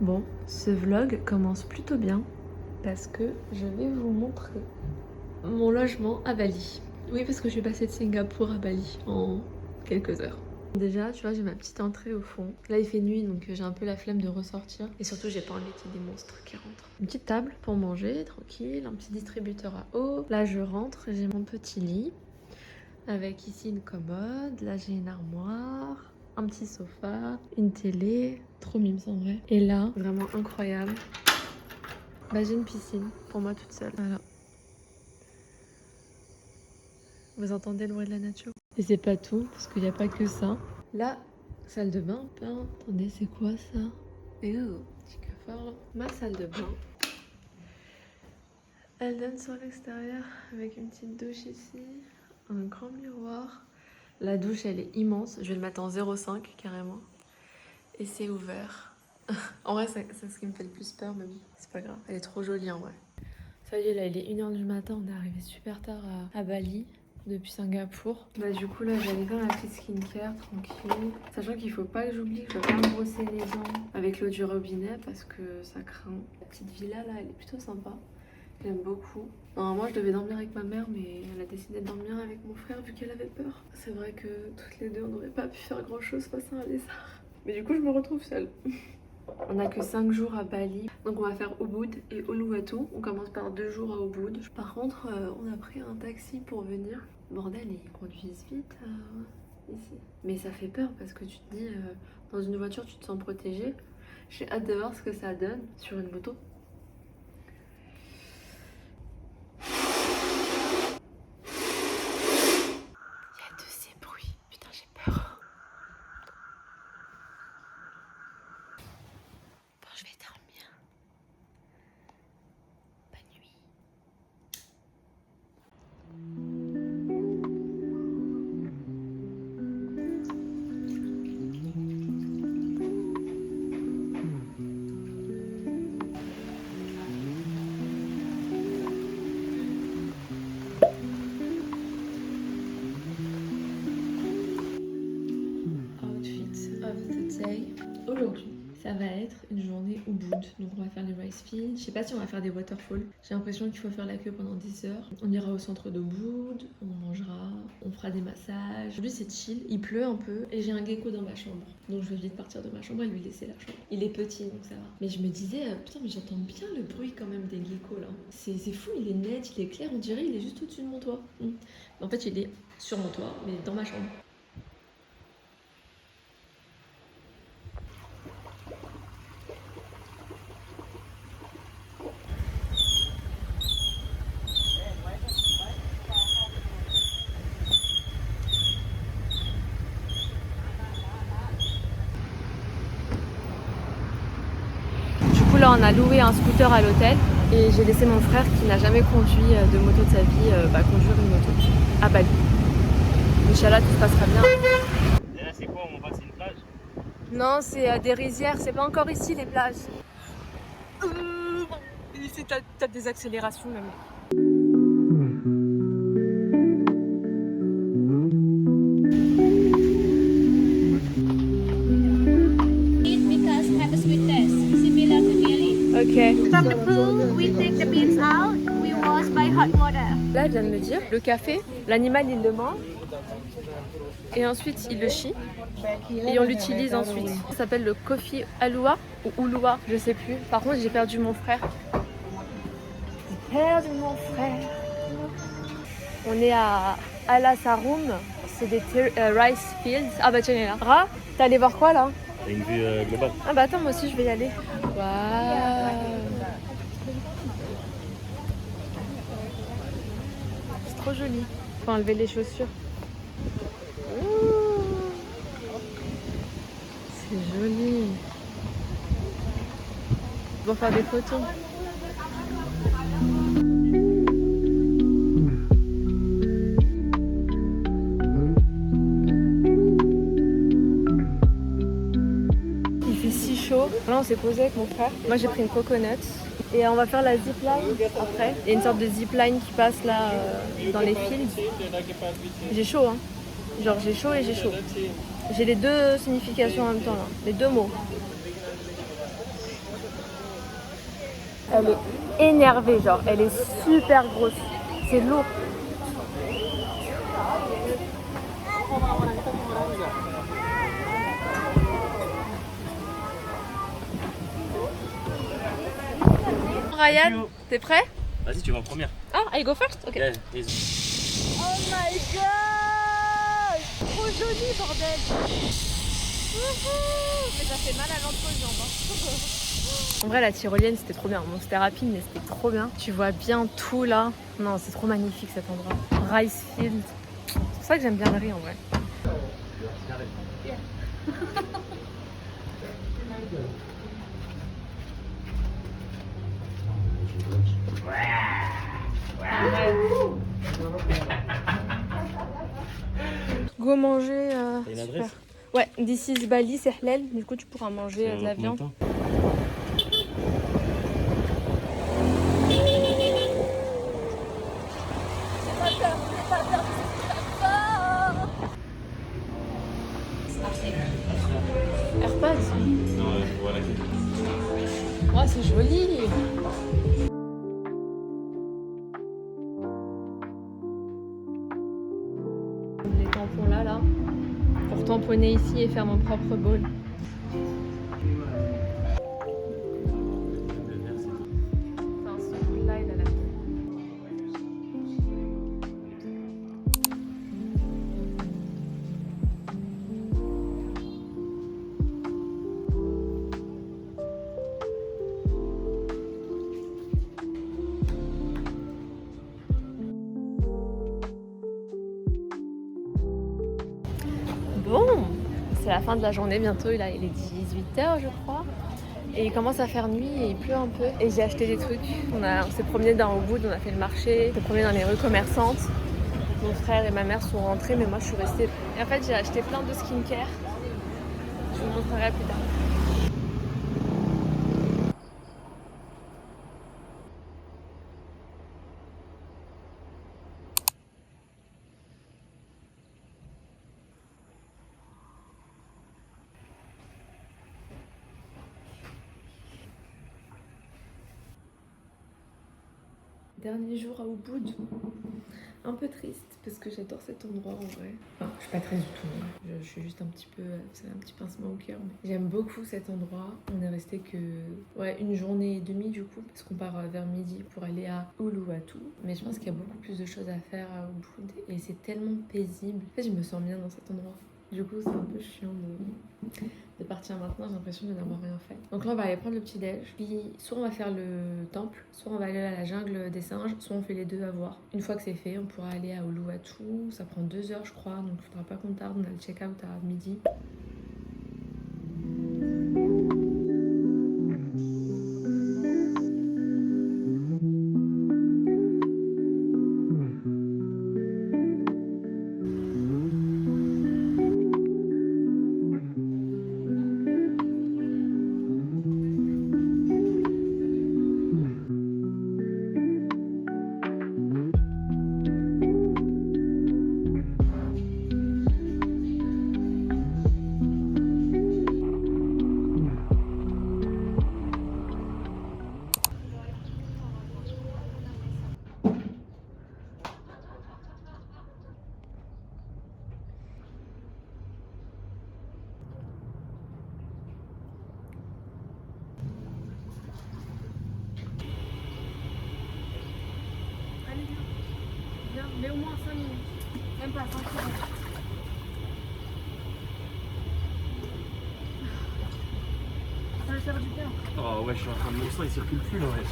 Bon, ce vlog commence plutôt bien parce que je vais vous montrer mon logement à Bali. Oui, parce que je suis passée de Singapour à Bali en quelques heures. Déjà, tu vois, j'ai ma petite entrée au fond. Là, il fait nuit, donc j'ai un peu la flemme de ressortir. Et surtout, j'ai pas envie qu'il y ait des monstres qui rentrent. Une petite table pour manger, tranquille. Un petit distributeur à eau. Là, je rentre, j'ai mon petit lit. Avec ici une commode. Là, j'ai une armoire. Un petit sofa, une télé, trop mimes en vrai. Et là, vraiment incroyable, bah, j'ai une piscine pour moi toute seule. Voilà. Vous entendez le bruit de la nature? Et c'est pas tout, parce qu'il n'y a pas que ça. La salle de bain, plein. Attendez, c'est quoi ça? Petit cafard là. Ma salle de bain. Elle donne sur l'extérieur avec une petite douche ici, un grand miroir. La douche, elle est immense. Je vais le mettre en 0,5 carrément. Et c'est ouvert. En vrai, c'est ce qui me fait le plus peur, mais bon, c'est pas grave. Elle est trop jolie en vrai. Ça y est, là, il est 1h du matin. On est arrivé super tard à Bali, depuis Singapour. Bah, du coup, là, j'allais faire la petite skincare tranquille. Sachant qu'il faut pas que j'oublie que je dois pas me brosser les dents avec l'eau du robinet parce que ça craint. La petite villa, là, elle est plutôt sympa. J'aime beaucoup. Normalement, je devais dormir avec ma mère, mais elle a décidé de dormir avec mon frère vu qu'elle avait peur. C'est vrai que toutes les deux, on n'aurait pas pu faire grand chose face à un lézard. Mais du coup, je me retrouve seule. On n'a que 5 jours à Bali, donc on va faire Ubud et Uluwatu. On commence par 2 jours à Ubud. Par contre, on a pris un taxi pour venir. Bordel, ils conduisent vite ici. Mais ça fait peur parce que tu te dis, dans une voiture, tu te sens protégé. J'ai hâte de voir ce que ça donne sur une moto. Aujourd'hui, ça va être une journée Ubud. Donc on va faire les rice fields. Je sais pas si on va faire des waterfalls. J'ai l'impression qu'il faut faire la queue pendant 10 heures. On ira au centre d'Ubud, on mangera, on fera des massages. Aujourd'hui c'est chill, il pleut un peu et j'ai un gecko dans ma chambre. Donc je vais vite partir de ma chambre et lui laisser la chambre. Il est petit donc ça va. Mais je me disais, putain mais j'entends bien le bruit quand même des geckos là. C'est fou, il est net, il est clair, on dirait il est juste au-dessus de mon toit. En fait il est sur mon toit mais dans ma chambre. Là on a loué un scooter à l'hôtel et j'ai laissé mon frère qui n'a jamais conduit de moto de sa vie conduire une moto à Bali. Inch'Allah tout se passera bien. Et là c'est quoi, on passe une plage? Non c'est des rizières, c'est pas encore ici les plages. Ici t'as des accélérations même. Ok. From the pool, we take the beans out. We wash by hot water. Là, elle vient de me dire, le café, l'animal il le mange et ensuite il le chie et on l'utilise ensuite. Ça s'appelle le coffee alua ou ulua, je sais plus. Par contre, j'ai perdu mon frère. J'ai perdu mon frère. On est à Alasarum, c'est des rice fields. Ah bah tiens, il est là. Ra, t'es allé voir quoi là? T'as une vue globale. Ah bah attends, moi aussi je vais y aller. Waouh. C'est trop joli. Faut enlever les chaussures. Ouh. C'est joli. Pour faire des photos. Là on s'est posé avec mon frère. Moi j'ai pris une coconut et on va faire la zipline après. Il y a une sorte de zipline qui passe là dans les fields. J'ai chaud hein. Genre j'ai chaud et j'ai chaud. J'ai les deux significations en même temps là. Les deux mots. Elle est énervée, genre, elle est super grosse. C'est lourd. Ryan, t'es prêt? Vas-y, tu vas en première. Ah, I go first? Ok. Yeah, Oh my god! Trop joli, bordel! Mais ça fait mal à l'entrejambe. En vrai, la tyrolienne, c'était trop bien. Bon, c'était rapide, mais c'était trop bien. Tu vois bien tout là. Non, c'est trop magnifique cet endroit. Rice Field. C'est pour ça que j'aime bien le riz en vrai. Go manger. T'as une adresse? Ouais, this is Bali, c'est halal. Du coup, tu pourras manger de la viande. AirPods. Non, voilà. Oh, c'est joli. Les tampons là, pour tamponner ici et faire mon propre bowl. Enfin, ce bowl-là, il a la tête. Bon, c'est la fin de la journée bientôt, là il est 18h je crois. Et il commence à faire nuit et il pleut un peu. Et j'ai acheté des trucs. On s'est promené dans Ubud, on a fait le marché, on s'est promené dans les rues commerçantes. Mon frère et ma mère sont rentrés, mais moi je suis restée. Et en fait j'ai acheté plein de skincare. Je vous montrerai plus tard. Dernier jour à Ubud. Un peu triste parce que j'adore cet endroit en vrai. Enfin, je suis pas triste du tout. Hein. Je suis juste un petit peu, c'est un petit pincement au cœur. Mais j'aime beaucoup cet endroit. On est resté que une journée et demie du coup parce qu'on part vers midi pour aller à Uluwatu. Mais je pense qu'il y a beaucoup plus de choses à faire à Ubud et c'est tellement paisible. En fait, je me sens bien dans cet endroit. Du coup, c'est un peu chiant de partir maintenant, j'ai l'impression de n'avoir rien fait. Donc là, on va aller prendre le petit déj. Puis, soit on va faire le temple, soit on va aller à la jungle des singes, soit on fait les deux à voir. Une fois que c'est fait, on pourra aller à Uluwatu. Ça prend 2 heures, je crois, donc il faudra pas qu'on tarde. On a le check-out à midi. Mais au moins 5 minutes. Même pas 5 minutes. Ça va faire du bien. Oh ouais, je suis en train de monter ça, il circule plus là, ouais.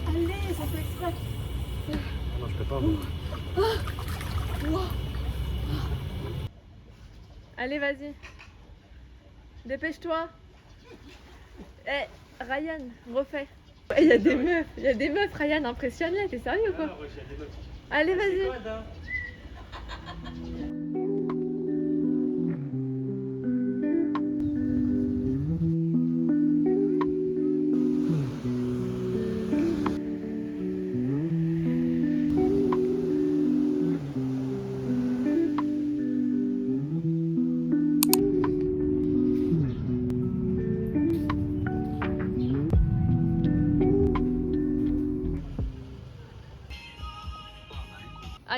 Allez, ça fait exprès. Non, je peux pas, moi. Allez, vas-y. Dépêche-toi. Eh, Ryan, refais. Il y a des meufs, Ryan, impressionne-les, t'es sérieux ou quoi? Allez, vas-y.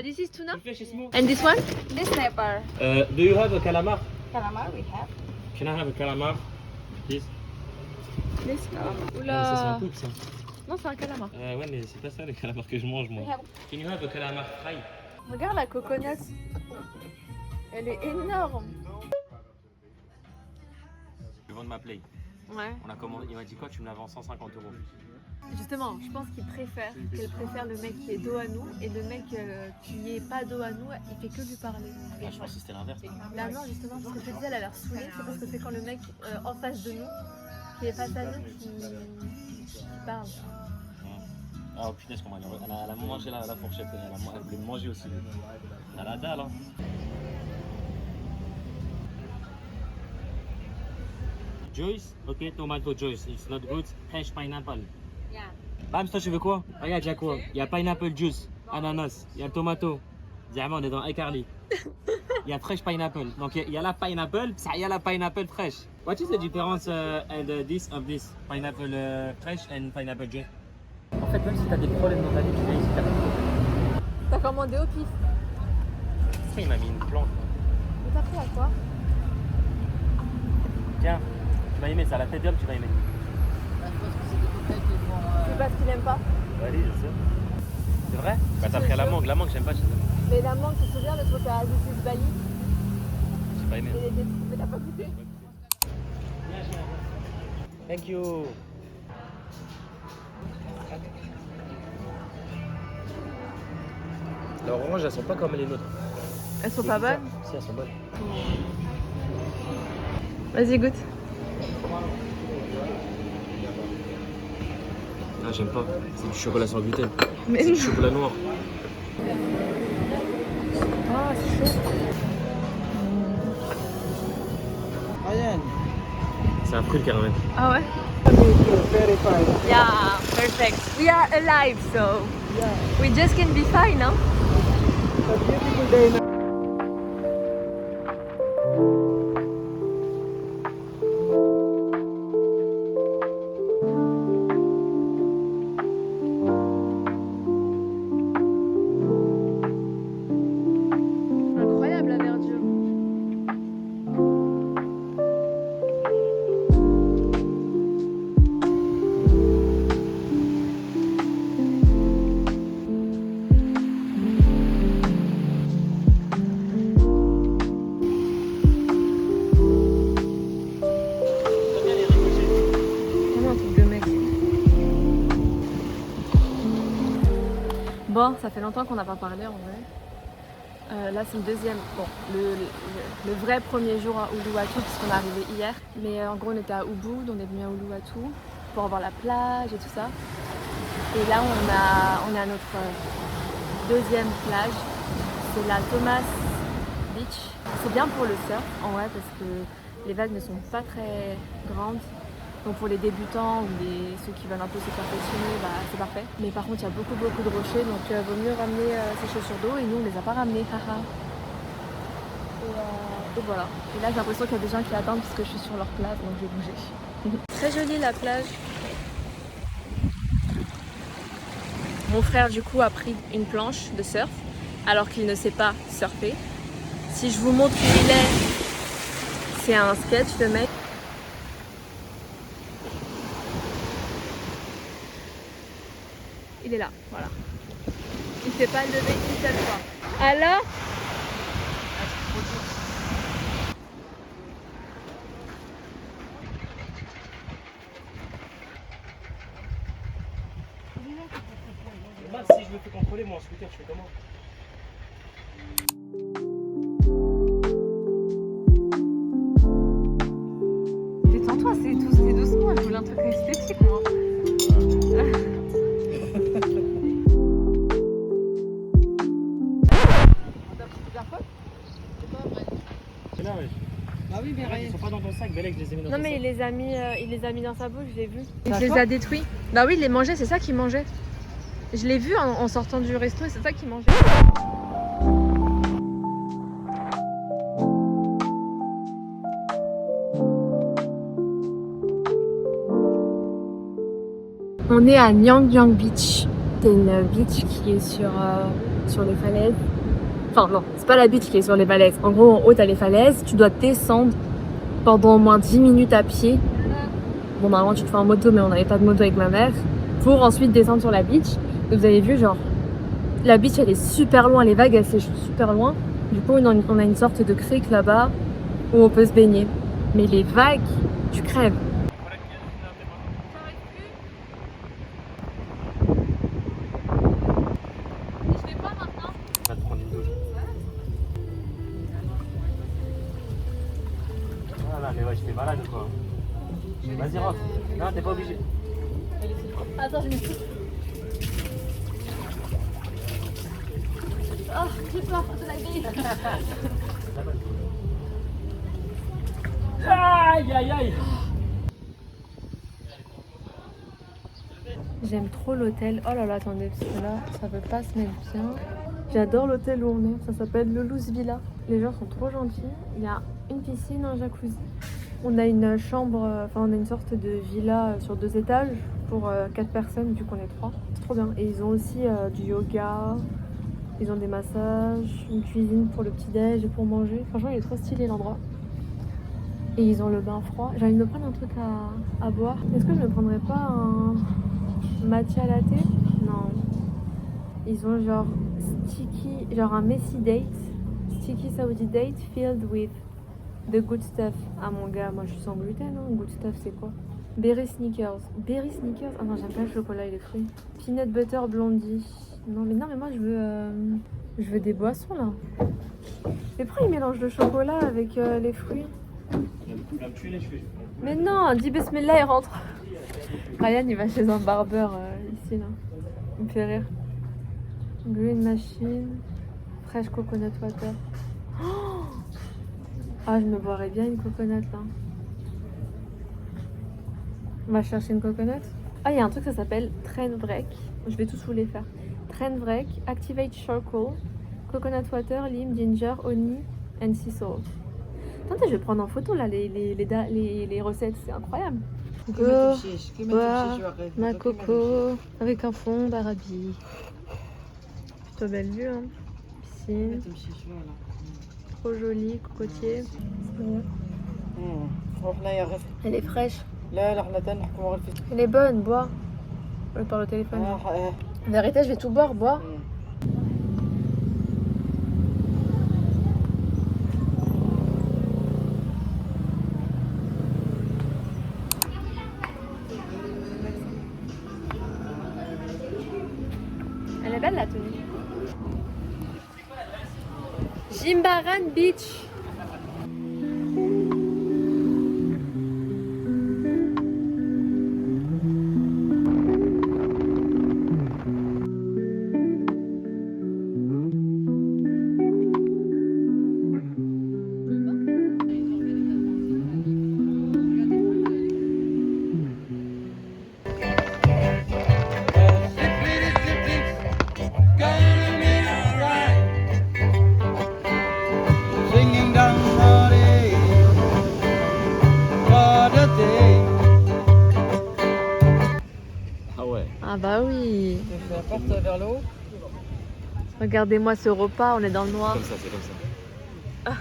this is tuna. Fish is small. And this one? This snapper. Do you have a calamar? Calamar we have. Can I have a calamar, please? This calamar. Ah, ça c'est Oula. un couple ça. Non, c'est un calamar. Ouais mais c'est pas ça les calamars que je mange moi. Can you have a calamar fry? Regarde la coconut. Elle est énorme. Je vends de ma play. Ouais. On a commandé, il m'a dit quoi? Tu me la vends 150 €. Justement, je pense qu'elle préfère le mec qui est dos à nous et le mec qui est pas dos à nous, il fait que lui parler. Ah, je pense que c'était l'inverse. Là non, justement, parce que je te disais, elle a l'air saoulée, c'est parce que c'est quand le mec en face de nous, qui est face à nous, qui parle. Ah oh, putain, comment elle a mangé la fourchette, elle voulait manger aussi. Elle a la dalle hein. Juice, ok, tomato juice, it's not good, fresh pineapple. Yeah. Bam, toi tu veux quoi? Regarde, il y a quoi? Il y a pineapple juice, ananas, il y a le tomato. Diamant, on est dans iCarly. Il y a fresh pineapple. Donc il y a la pineapple, il y a la pineapple fresh. What is the difference and this of this pineapple fresh and pineapple juice? En fait, même si tu as des problèmes dans ta vie, tu viens ici, T'as commandé au pif. ça, il m'a mis une plante. Mais t'as pris à quoi? Tiens, tu vas aimer ça, la tête d'homme, tu vas aimer. C'est parce qu'il aime pas. Bah oui, je sais. C'est vrai? Bah t'as pris à la mangue j'aime pas. Mais la mangue, tu te souviens le truc à Aziz Bali? J'ai pas aimé. Mais t'as pas goûté? Thank you. Les oranges, elles sont pas comme les nôtres. Elles sont pas bonnes? Si, elles sont bonnes. Vas-y, goûte. Ah, j'aime pas. C'est du chocolat sans gluten. Mais C'est du chocolat noir. Ah, c'est chaud. C'est un fruit le caramel. Ah ouais? Yeah, perfect. We are alive, so we just can be fine, no? Incroyable la verdure. Bon, ça fait longtemps qu'on n'a pas parlé en vrai. Là c'est le deuxième, bon, le vrai premier jour à Uluwatu puisqu'on est arrivé hier. Mais en gros on était à Ubud, on est venu à Uluwatu pour voir la plage et tout ça. Et là on est à notre deuxième plage, c'est la Thomas Beach. C'est bien pour le surf en vrai parce que les vagues ne sont pas très grandes. Donc pour les débutants ou ceux qui veulent un peu se perfectionner, bah, c'est parfait. Mais par contre il y a beaucoup de rochers, donc vaut mieux ramener ses chaussures d'eau et nous on les a pas ramenées, haha. Et voilà. Et là j'ai l'impression qu'il y a des gens qui attendent parce que je suis sur leur plage, donc je vais bouger. Très jolie la plage. Mon frère du coup a pris une planche de surf alors qu'il ne sait pas surfer. Si je vous montre où il est, c'est un sketch le mec. Il est là, voilà. Il s'est pas levé une seule fois. Alors ? Si je me fais contrôler moi en scooter, je fais comment? Détends-toi, c'est doucement, je voulais un truc esthétique moi. C'est là, ouais. Ah oui, mais Ils sont pas dans ton sac, Belek, je les ai mis dans Non ton mais sac. il les a mis dans sa bouche, je l'ai vu. Il D'accord. les a détruits. Bah oui, il les mangeait, c'est ça qu'il mangeait. Je l'ai vu en sortant du resto et c'est ça qu'il mangeait. On est à Nyang Nyang Beach. C'est une beach qui est sur sur les falaises. Enfin non, c'est pas la beach qui est sur les falaises. En gros, en haut, t'as les falaises. Tu dois descendre pendant au moins 10 minutes à pied. Bon, normalement, tu te fais en moto, mais on n'avait pas de moto avec ma mère. Pour ensuite descendre sur la beach. Et vous avez vu, genre, la beach, elle est super loin. Les vagues, elles séchent super loin. Du coup, on a une sorte de crique là-bas où on peut se baigner. Mais les vagues, tu crèves. Va te prendre une douche. Voilà, mais ouais, j'étais malade ou quoi? Vas-y, rentre. Non, t'es pas obligé. Attends, je me suis... Oh, j'ai peur de la grille. Aïe, aïe, aïe. J'aime trop l'hôtel. Oh là là, attendez, parce que là, ça veut pas se mettre bien. J'adore l'hôtel où on est. Ça s'appelle Lulu's Villa. Les gens sont trop gentils. Il y a une piscine, un jacuzzi. On a une chambre, enfin on a une sorte de villa sur 2 étages pour 4 personnes vu qu'on est 3. C'est trop bien. Et ils ont aussi du yoga, ils ont des massages, une cuisine pour le petit-déj et pour manger. Franchement, il est trop stylé l'endroit. Et ils ont le bain froid. J'ai envie de me prendre un truc à boire. Est-ce que je me prendrais pas un matcha latte? Non. Ils ont genre sticky, genre un messy date. Sticky Saudi date filled with the good stuff. Ah mon gars, moi je suis sans gluten, hein. Good stuff c'est quoi? Berry sneakers. Berry sneakers? Ah non, j'aime pas le chocolat et les fruits. Peanut butter blondie. Non mais moi je veux des boissons là. Mais pourquoi ils mélangent le chocolat avec les fruits? Mais non, dis bismillah il rentre. Ryan il va chez un barbeur ici là. Il me fait rire. Green machine. Fresh coconut water. Oh, ah, je me boirais bien une coconut là. On va chercher une coconut. Ah, il y a un truc, ça s'appelle Train Break. Je vais tous vous les faire. Train Break, Activate Charcoal, Coconut Water, Lime, Ginger, Honey and Sea Salt. Attendez, je vais prendre en photo là les recettes, c'est incroyable. Boire ma coco avec un fond d'Arabie. Plutôt belle vue, hein. Piscine. Trop jolie, cocotier. Elle est fraîche. Elle est bonne, bois. Je parle au téléphone. En vérité, je vais tout boire, bois. Elle est belle la tenue. Jimbaran Beach. Ah bah oui. Je la porte vers le haut. Regardez-moi ce repas, on est dans le noir. Comme ça, c'est comme ça.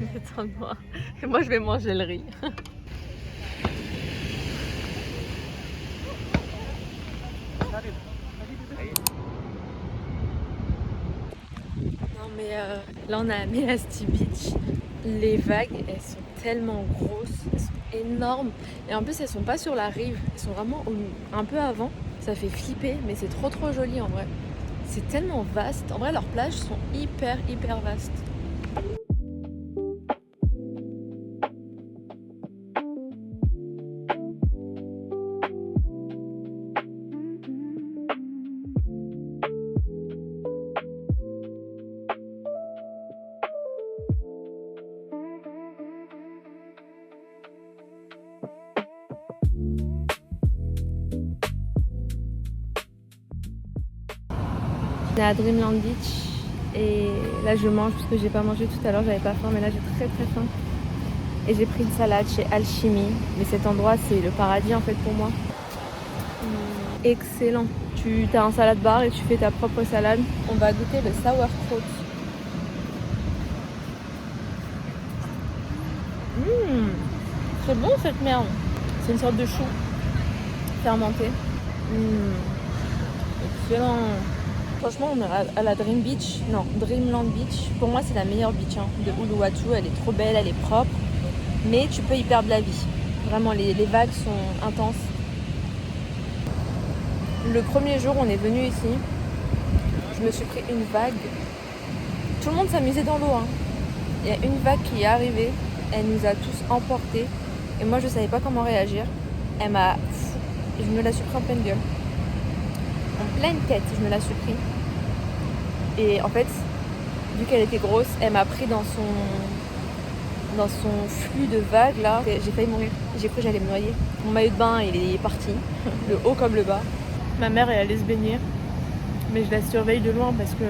On est dans le noir. Et moi je vais manger le riz. Non mais là on a Melasti Beach. Les vagues, elles sont tellement grosses, elles sont énormes. Et en plus elles sont pas sur la rive, elles sont vraiment un peu avant. Ça fait flipper, mais c'est trop joli en vrai. C'est tellement vaste. En vrai leurs plages sont hyper vastes. On est à Dreamland Beach et là je mange parce que j'ai pas mangé tout à l'heure, j'avais pas faim, mais là j'ai très faim. Et j'ai pris une salade chez Alchimie, mais cet endroit c'est le paradis en fait pour moi. excellent. Tu as un salade bar et tu fais ta propre salade. On va goûter le sauerkraut. C'est bon cette merde. C'est une sorte de chou fermenté. Excellent. Franchement, on est à la Dream Beach. Non, Dreamland Beach. Pour moi, c'est la meilleure beach de Uluwatu. Elle est trop belle, elle est propre. Mais tu peux y perdre la vie. Vraiment, les vagues sont intenses. Le premier jour, on est venu ici. Je me suis pris une vague. Tout le monde s'amusait dans l'eau. Il y a une vague qui est arrivée. Elle nous a tous emportés. Et moi, je savais pas comment réagir. Elle m'a... Je me la suis pris en pleine gueule. En pleine tête, je me la suis pris. Et en fait, vu qu'elle était grosse, elle m'a pris dans son flux de vagues là. J'ai failli mourir. J'ai cru que j'allais me noyer. Mon maillot de bain, il est parti. Le haut comme le bas. Ma mère est allée se baigner. Mais je la surveille de loin parce que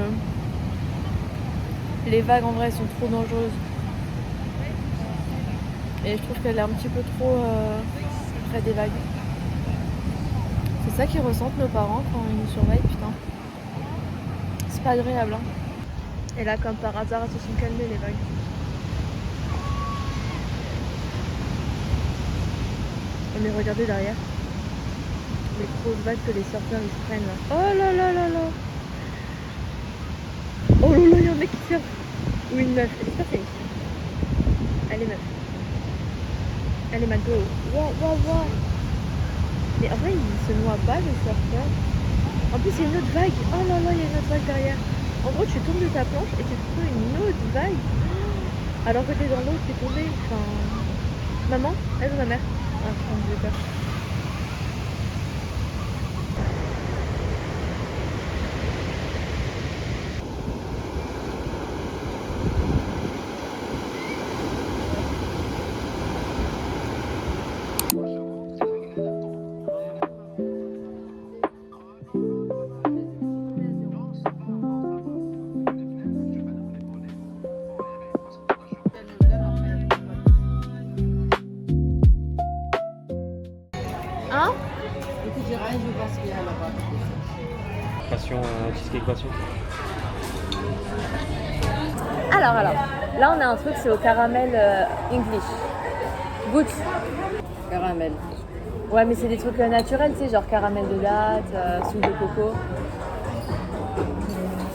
les vagues en vrai sont trop dangereuses. Et je trouve qu'elle est un petit peu trop près des vagues. C'est ça qu'ils ressentent nos parents quand ils nous surveillent, putain. C'est pas agréable. Et là, comme par hasard, elles se sont calmées les vagues. Mais regardez derrière. Les grosses vagues que les surfeurs ils se prennent là. Oh là là là là. Oh là là, il y a un mec qui surfe. Ou une meuf. J'espère que c'est une fille. Elle est meuf. Elle est mago. Wow, wow, wow. Mais en vrai, il se noie pas le surfeur. En plus, il y a une autre vague. Oh là là, il y a une autre vague derrière. En gros, tu tombes de ta planche et tu te prends une autre vague. Alors que t'es dans l'eau, t'es tombé. Enfin... Maman? Elle ou ma mère? Ah, j'ai peur. Hein? Passion, cheesecake passion. Alors, là on a un truc, c'est au caramel English. Goûte. Caramel. Ouais, mais c'est des trucs naturels, tu sais, genre caramel de latte, soupe de coco.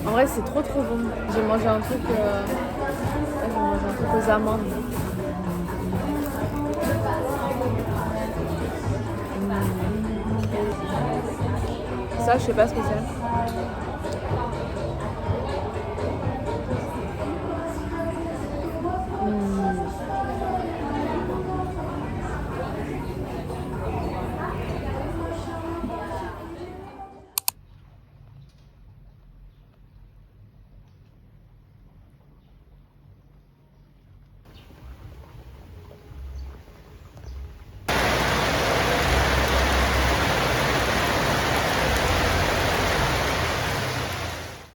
En vrai, c'est trop bon. J'ai mangé un truc, aux amandes. Ça, je sais pas ce que c'est.